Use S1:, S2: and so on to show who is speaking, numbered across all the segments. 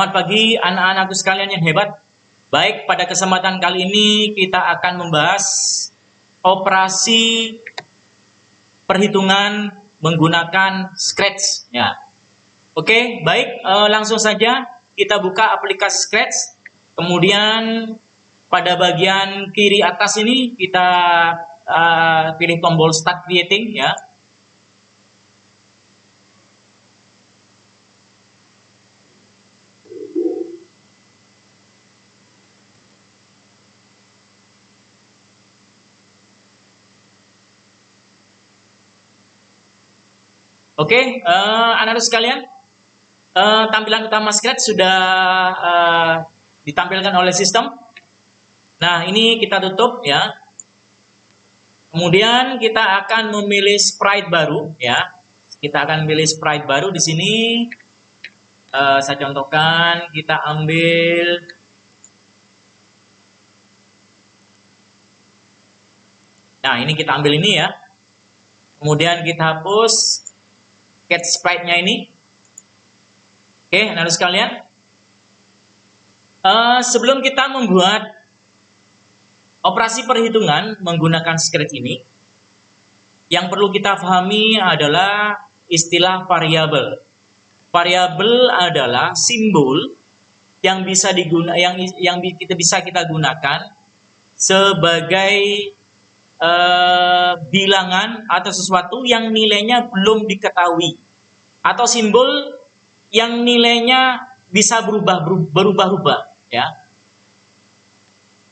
S1: Selamat pagi anak-anakku sekalian yang hebat. Baik, pada kesempatan kali ini kita akan membahas operasi perhitungan menggunakan Scratch. Ya. Oke, baik, langsung saja kita buka aplikasi Scratch. Kemudian pada bagian kiri atas ini kita pilih tombol Start Creating, ya. Oke, anak-anak sekalian, tampilan utama Scratch sudah ditampilkan oleh sistem. Nah, ini kita tutup, ya. Kemudian kita akan memilih sprite baru, ya. Kita akan pilih sprite baru di sini. Saya contohkan, kita ambil nah, ini kita ambil ini, ya. Kemudian kita hapus cat sprite-nya ini. Oke, anak-anak sekalian. Sebelum kita membuat operasi perhitungan menggunakan Scratch ini, yang perlu kita pahami adalah istilah variabel. Variabel adalah simbol yang bisa kita gunakan sebagai bilangan atau sesuatu yang nilainya belum diketahui, atau simbol yang nilainya bisa berubah-ubah, ya.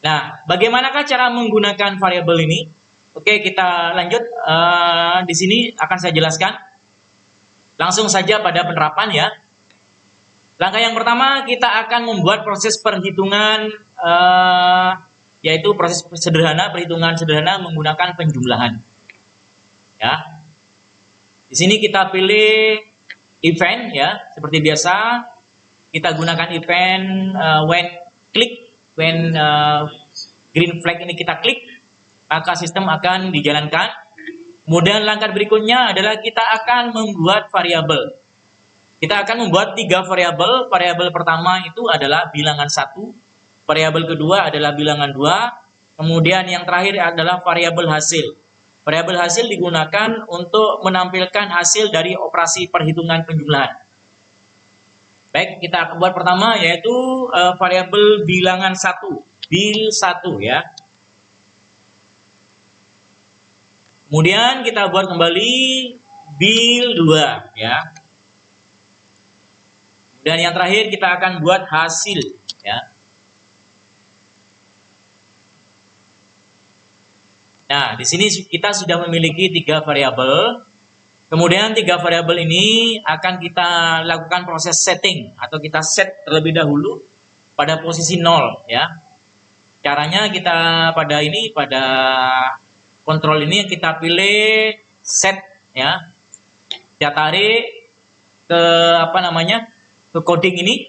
S1: Nah, bagaimanakah cara menggunakan variabel ini? Oke, kita lanjut. Di sini akan saya jelaskan. Langsung saja pada penerapan, ya. Langkah yang pertama, kita akan membuat proses perhitungan, yaitu proses perhitungan sederhana menggunakan penjumlahan. Ya. Di sini kita pilih event, ya, seperti biasa. Kita gunakan event when green flag ini kita klik, maka sistem akan dijalankan. Kemudian langkah berikutnya adalah kita akan membuat variabel. Kita akan membuat 3 variabel. Variabel pertama itu adalah bilangan 1. Variabel kedua adalah bilangan 2. Kemudian yang terakhir adalah variabel hasil. Variabel hasil digunakan untuk menampilkan hasil dari operasi perhitungan penjumlahan. Baik, kita akan buat pertama yaitu variabel bilangan 1, bil 1, ya. Kemudian kita buat kembali bil 2, ya. Dan yang terakhir kita akan buat hasil, ya. Nah, di sini kita sudah memiliki 3 variabel. Kemudian 3 variabel ini akan kita lakukan proses setting atau kita set terlebih dahulu pada posisi 0, ya. Caranya kita pada kontrol ini kita pilih set, ya. Kita tarik ke ke coding ini,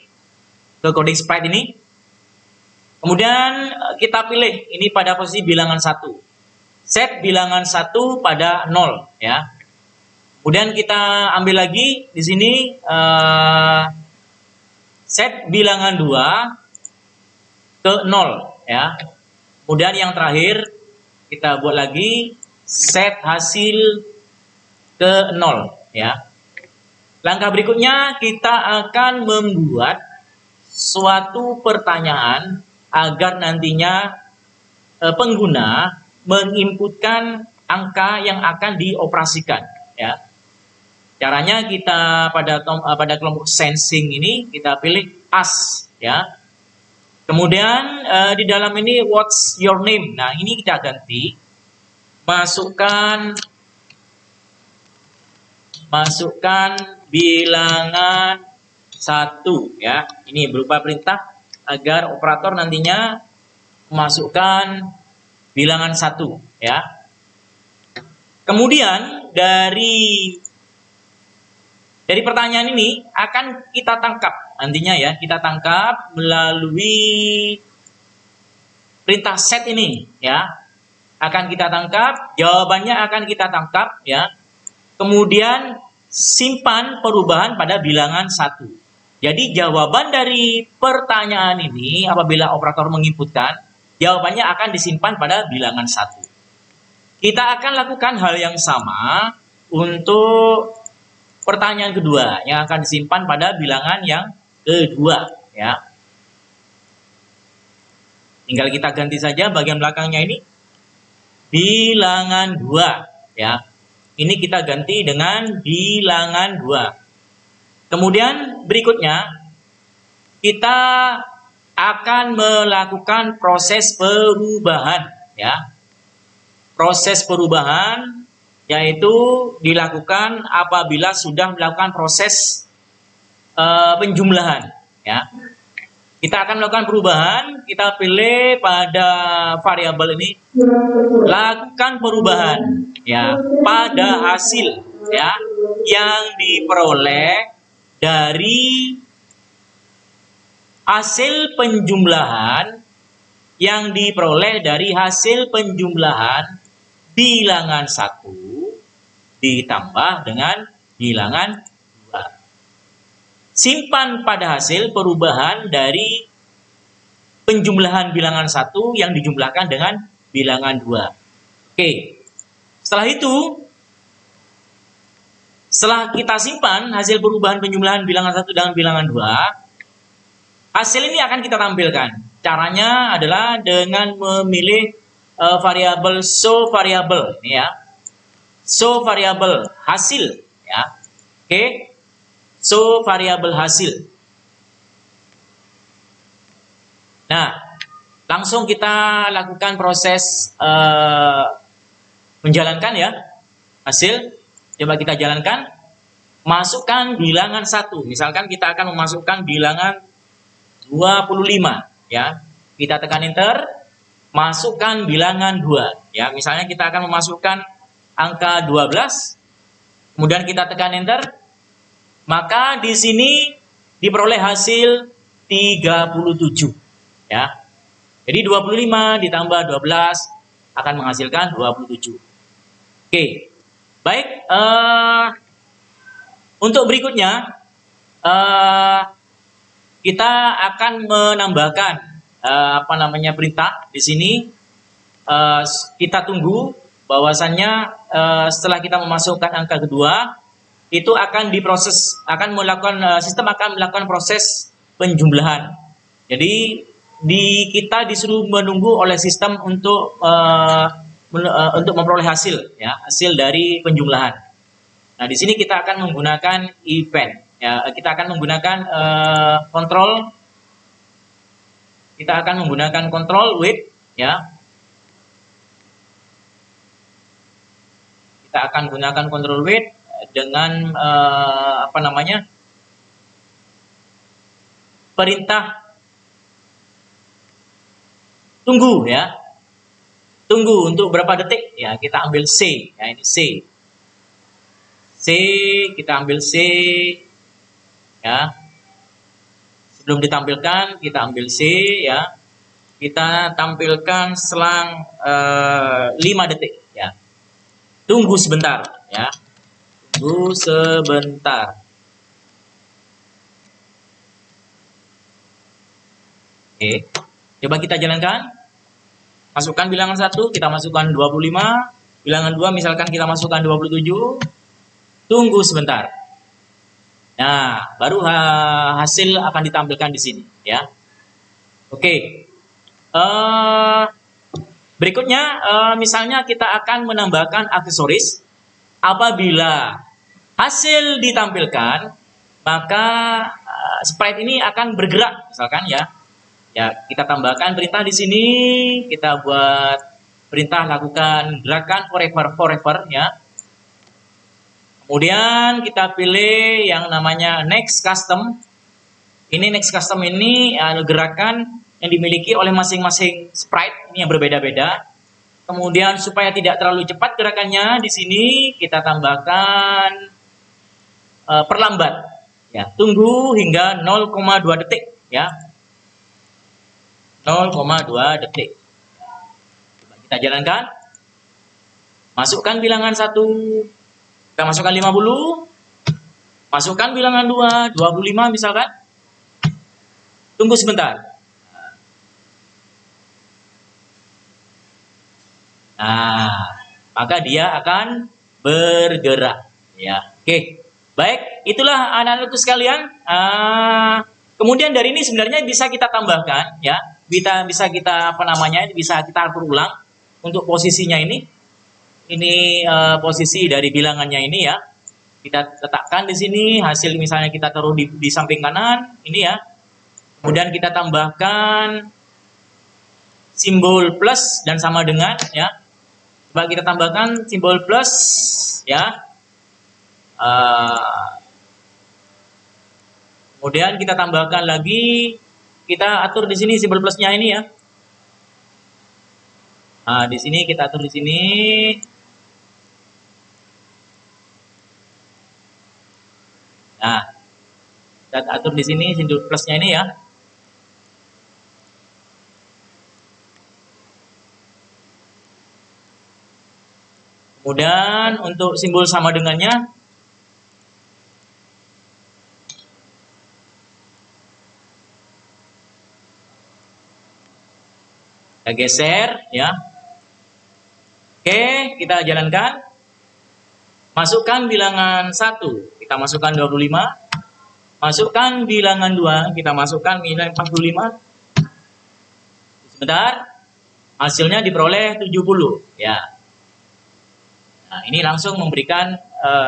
S1: ke coding sprite ini. Kemudian kita pilih ini pada posisi bilangan 1. Set bilangan 1 pada 0, ya. Kemudian kita ambil lagi di sini set bilangan 2 ke 0, ya. Kemudian yang terakhir kita buat lagi set hasil ke 0, ya. Langkah berikutnya kita akan membuat suatu pertanyaan agar nantinya pengguna menginputkan angka yang akan dioperasikan, ya. Caranya kita pada kelompok sensing ini kita pilih as, ya. Kemudian di dalam ini what's your name. Nah, ini kita ganti masukkan bilangan 1, ya. Ini berupa perintah agar operator nantinya memasukkan bilangan 1, ya. Kemudian dari pertanyaan ini akan kita tangkap nantinya, ya. Kita tangkap melalui perintah set ini, ya. Akan kita tangkap, jawabannya akan kita tangkap, ya. Kemudian simpan perubahan pada bilangan 1. Jadi jawaban dari pertanyaan ini apabila operator menginputkan, jawabannya akan disimpan pada bilangan 1. Kita akan lakukan hal yang sama untuk pertanyaan kedua yang akan disimpan pada bilangan yang kedua, ya. Tinggal kita ganti saja bagian belakangnya ini bilangan 2, ya. Ini kita ganti dengan bilangan 2. Kemudian berikutnya kita akan melakukan proses perubahan, ya. Proses perubahan yaitu dilakukan apabila sudah melakukan proses penjumlahan, ya. Kita akan melakukan perubahan, kita pilih pada variabel ini, lakukan perubahan, ya, pada hasil, ya, yang diperoleh dari hasil penjumlahan bilangan 1 ditambah dengan bilangan 2. Simpan pada hasil perubahan dari penjumlahan bilangan 1 yang dijumlahkan dengan bilangan 2. Oke. Setelah itu, setelah kita simpan hasil perubahan penjumlahan bilangan 1 dengan bilangan 2, hasil ini akan kita tampilkan. Caranya adalah dengan memilih variabel show variabel, ini ya. Show variabel hasil, ya. Oke. Show variabel hasil. Nah, langsung kita lakukan proses menjalankan, ya, hasil. Coba kita jalankan, masukkan bilangan 1. Misalkan kita akan memasukkan bilangan 25, ya. Kita tekan enter, masukkan bilangan 2, ya. Misalnya kita akan memasukkan angka 12, kemudian kita tekan enter, maka di sini diperoleh hasil 37, ya. Jadi 25 ditambah 12 akan menghasilkan 27. Oke. Baik, untuk berikutnya kita akan menambahkan perintah di sini. Kita tunggu bahwasannya setelah kita memasukkan angka kedua itu akan diproses, sistem akan melakukan proses penjumlahan. Jadi kita disuruh menunggu oleh sistem untuk memperoleh hasil, ya, hasil dari penjumlahan. Nah, di sini kita akan menggunakan event, ya. Kita akan menggunakan control wait, ya. Kita akan gunakan control wait dengan perintah tunggu, ya. Tunggu untuk berapa detik, ya. Kita ambil C, ya, ini C. Kita ambil C, ya. Sebelum ditampilkan kita ambil C, ya. Kita tampilkan selang 5 detik, ya. Tunggu sebentar, ya. Tunggu sebentar. Oke. Coba kita jalankan. Masukkan bilangan 1, kita masukkan 25. Bilangan 2 misalkan kita masukkan 27. Tunggu sebentar. Nah, baru hasil akan ditampilkan di sini, ya. Oke. Berikutnya, misalnya kita akan menambahkan aksesoris. Apabila hasil ditampilkan, maka sprite ini akan bergerak, misalkan, ya. Ya, kita tambahkan perintah di sini. Kita buat perintah lakukan gerakan forever, ya. Kemudian kita pilih yang namanya next custom. Ini next custom ini gerakan yang dimiliki oleh masing-masing sprite ini yang berbeda-beda. Kemudian supaya tidak terlalu cepat gerakannya, di sini kita tambahkan perlambat, ya. Tunggu hingga 0,2 detik, ya. 0,2 detik. Coba kita jalankan. Masukkan bilangan 1. Kita masukkan 50. Masukkan bilangan 2, 25 misalkan. Tunggu sebentar. Nah, maka dia akan bergerak. Ya, oke. Baik, itulah anak-anakku sekalian. Kemudian dari ini sebenarnya bisa kita tambahkan, ya. Bisa kita bisa kita atur ulang untuk posisinya ini. Ini posisi dari bilangannya ini ya. Kita letakkan di sini, hasil misalnya kita taruh di samping kanan, ini ya. Kemudian kita tambahkan simbol plus dan sama dengan ya. Coba kita tambahkan simbol plus ya. Kemudian kita tambahkan lagi, kita atur di sini simbol plusnya ini ya. Nah, di sini kita atur di sini. Nah, kita atur di sini simbol plusnya ini ya. Kemudian untuk simbol sama dengannya, kita geser ya. Oke, kita jalankan. Masukkan bilangan 1, kita masukkan 25. Masukkan bilangan 2, kita masukkan nilai 45. Sebentar. Hasilnya diperoleh 70 ya. Nah, ini langsung memberikan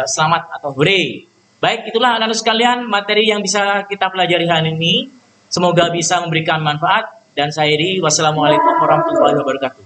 S1: selamat atau hore. Baik, itulah anak-anak sekalian materi yang bisa kita pelajari hari ini. Semoga bisa memberikan manfaat. Dan saya Iri, wassalamualaikum warahmatullahi wabarakatuh.